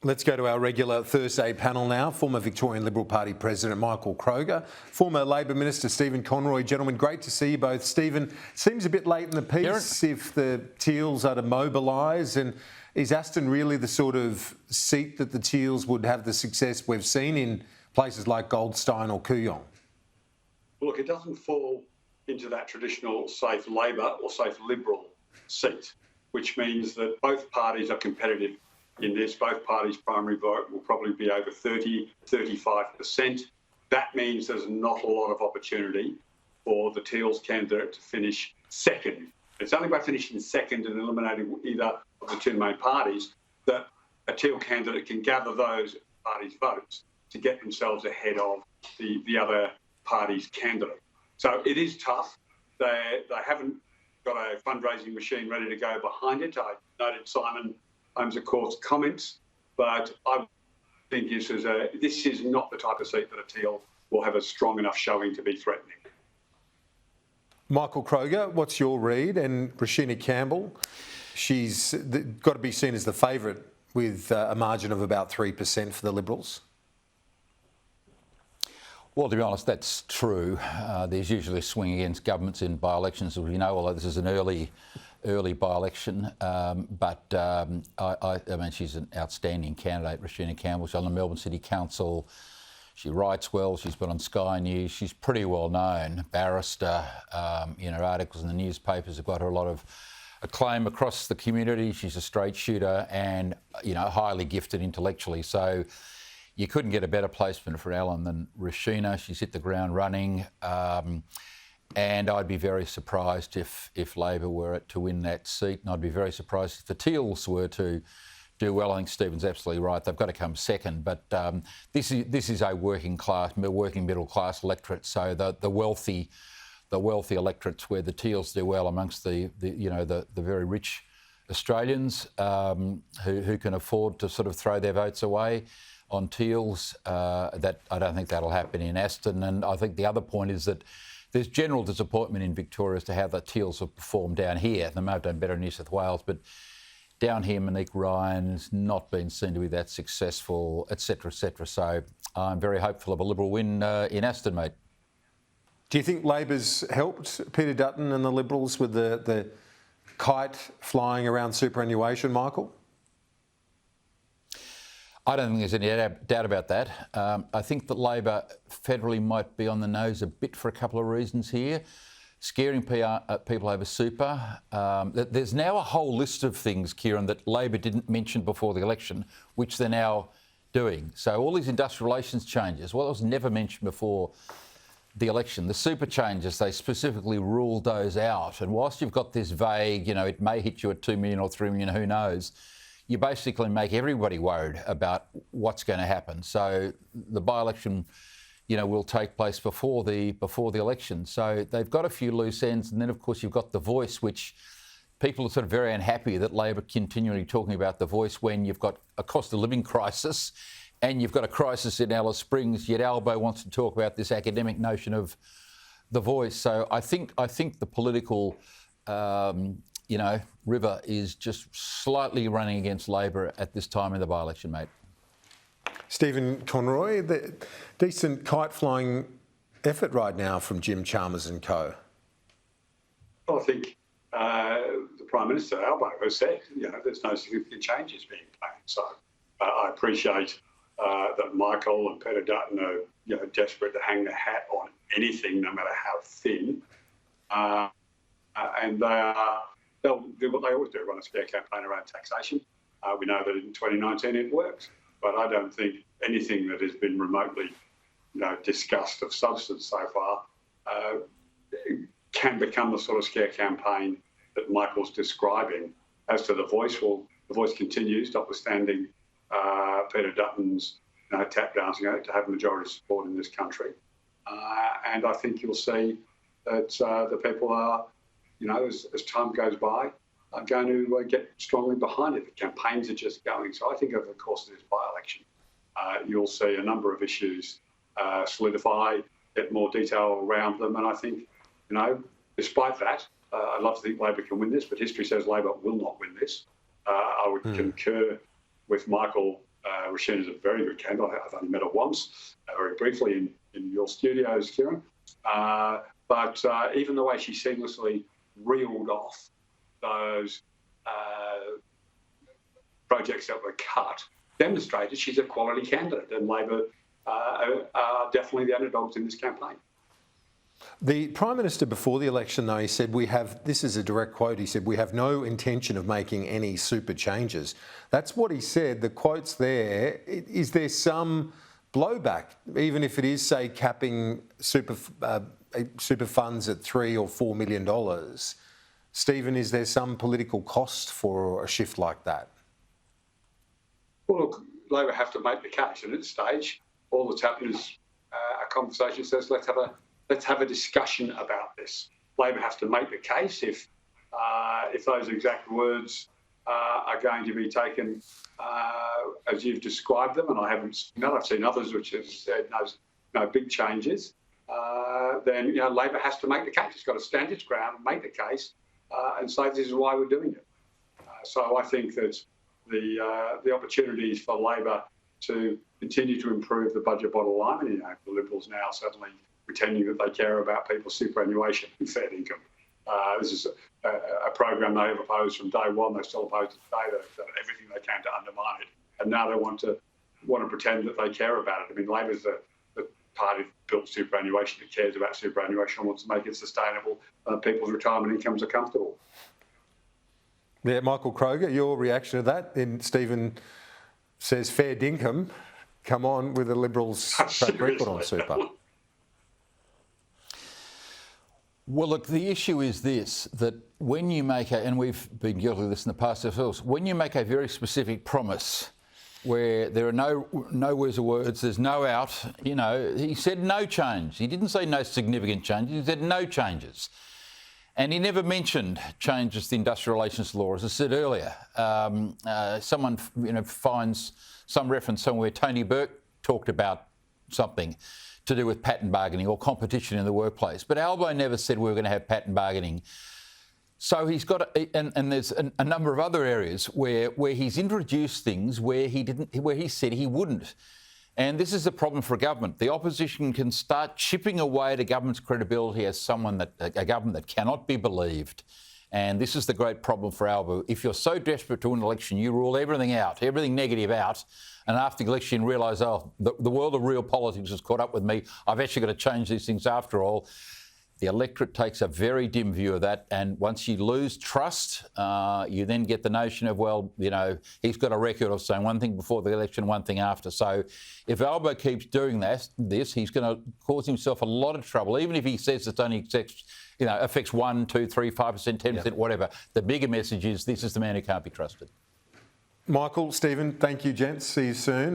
Let's go to our regular Thursday panel now. Former Victorian Liberal Party President Michael Kroger, former Labor Minister Stephen Conroy. Gentlemen, great to see you both. Stephen, seems a bit late in the piece if the Teals are to mobilise, and is Aston really the sort of seat that the Teals would have the success we've seen in places like Goldstein or Kooyong? Well, look, it doesn't fall into that traditional safe Labor or safe Liberal seat, which means that both parties are competitive in this. Both parties' primary vote will probably be over 35%. That means there's not a lot of opportunity for the Teals candidate to finish second. It's only by finishing second and eliminating either of the two main parties that a Teal candidate can gather those parties' votes to get themselves ahead of the other party's candidate. So it is tough. They haven't got a fundraising machine ready to go behind it. I noted Simon Holmes, of course, comments, but I think this is not the type of seat that a Teal will have a strong enough showing to be threatening. Michael Kroger, what's your read? And Rashina Campbell, she's got to be seen as the favourite with a margin of about 3% for the Liberals. Well, to be honest, that's true. There's usually a swing against governments in by-elections, as we know, although this is an early by-election. But I mean, she's an outstanding candidate, Rashina Campbell. She's on the Melbourne City Council. She writes well. She's been on Sky News. She's pretty well known, barrister. Her articles in the newspapers have got her a lot of acclaim across the community. She's a straight shooter and, highly gifted intellectually. So you couldn't get a better placement for Alan than Rashina. She's hit the ground running. And I'd be very surprised if Labor were to win that seat, and I'd be very surprised if the Teals were to do well. I think Stephen's absolutely right. They've got to come second, but this is a working middle class electorate. So the wealthy electorates where the Teals do well amongst the very rich Australians who can afford to sort of throw their votes away on Teals. That I don't think that'll happen in Aston. And I think the other point is that there's general disappointment in Victoria as to how the Teals have performed down here. They may have done better in New South Wales, but down here, Monique Ryan has not been seen to be that successful, etc., etc. So I'm very hopeful of a Liberal win in Aston, mate. Do you think Labor's helped Peter Dutton and the Liberals with the kite flying around superannuation, Michael? I don't think there's any doubt about that. I think that Labor federally might be on the nose a bit for a couple of reasons here. Scaring people over super. There's now a whole list of things, Kieran, that Labor didn't mention before the election, which they're now doing. So all these industrial relations changes, well, it was never mentioned before the election. The super changes, they specifically ruled those out. And whilst you've got this vague, it may hit you at 2 million or 3 million, who knows, you basically make everybody worried about what's going to happen. So the by-election, will take place before the election. So they've got a few loose ends, and then of course you've got the Voice, which people are sort of very unhappy that Labor continually talking about the Voice when you've got a cost of living crisis and you've got a crisis in Alice Springs. Yet Albo wants to talk about this academic notion of the Voice. So I think the political river is just slightly running against Labor at this time in the by-election, mate. Stephen Conroy, the decent kite-flying effort right now from Jim Chalmers and co. Well, I think the Prime Minister, Albo, has said, there's no significant changes being made. So I appreciate that Michael and Peter Dutton are, desperate to hang their hat on anything, no matter how thin. And they'll do what they always do, run a scare campaign around taxation. We know that in 2019 it worked. But I don't think anything that has been remotely, discussed of substance so far can become the sort of scare campaign that Michael's describing. As to the Voice, well, the Voice continues, notwithstanding Peter Dutton's tap dancing to have majority support in this country. And I think you'll see that the people are, as time goes by, are going to get strongly behind it. The campaigns are just going. So I think over the course of this by-election, you'll see a number of issues solidify, get more detail around them. And I think, despite that, I'd love to think Labor can win this, but history says Labor will not win this. I would concur with Michael Rochelle is a very good candidate. I've only met her once, very briefly in your studios, Kieran. But even the way she seamlessly reeled off those projects that were cut demonstrated she's a quality candidate, and Labor are definitely the underdogs in this campaign. The Prime Minister before the election, though, he said, this is a direct quote, he said, we have no intention of making any super changes. That's what he said. The quote's there. Is there some blowback, even if it is, say, capping super funds at $3 or $4 million? Stephen, is there some political cost for a shift like that? Well, look, Labor have to make the case, and at this stage, all that's happened is a conversation says, let's have a discussion about this. Labor have to make the case if those exact words are going to be taken as you've described them, and I haven't seen that. I've seen others which have said no big changes. Then Labor has to make the case. It's got to stand its ground, make the case, and say this is why we're doing it. So I think that the opportunities for Labor to continue to improve the budget bottom line, and the Liberals now certainly pretending that they care about people's superannuation and fair income. This is a program they have opposed from day one. They still oppose it today. They've done everything they can to undermine it, and now they want to pretend that they care about it. I mean, Labor's the party that built superannuation, that cares about superannuation and wants to make it sustainable. People's retirement incomes are comfortable. Yeah, Michael Kroger, your reaction to that? And Stephen says fair dinkum. Come on with the Liberals' track record on super. Well, look, the issue is this, that when you make and we've been guilty of this in the past ourselves, when you make a very specific promise where there are no words, there's no out, he said no change. He didn't say no significant changes, he said no changes. And he never mentioned changes to the industrial relations law, as I said earlier. Someone, finds some reference somewhere. Tony Burke talked about something to do with patent bargaining or competition in the workplace. But Albo never said we were going to have patent bargaining. So he's got, and there's a number of other areas where he's introduced things where he said he wouldn't. And this is a problem for government. The opposition can start chipping away at a government's credibility as a government that cannot be believed. And this is the great problem for Albo. If you're so desperate to win an election, you rule everything out, everything negative out, and after the election you realise, the world of real politics has caught up with me. I've actually got to change these things after all. The electorate takes a very dim view of that, and once you lose trust, you then get the notion of, he's got a record of saying one thing before the election, one thing after. So if Albo keeps doing this, he's going to cause himself a lot of trouble, even if he says it only affects 1, 2, 3, 5%, 10%, whatever. The bigger message is this is the man who can't be trusted. Michael, Stephen, thank you, gents. See you soon.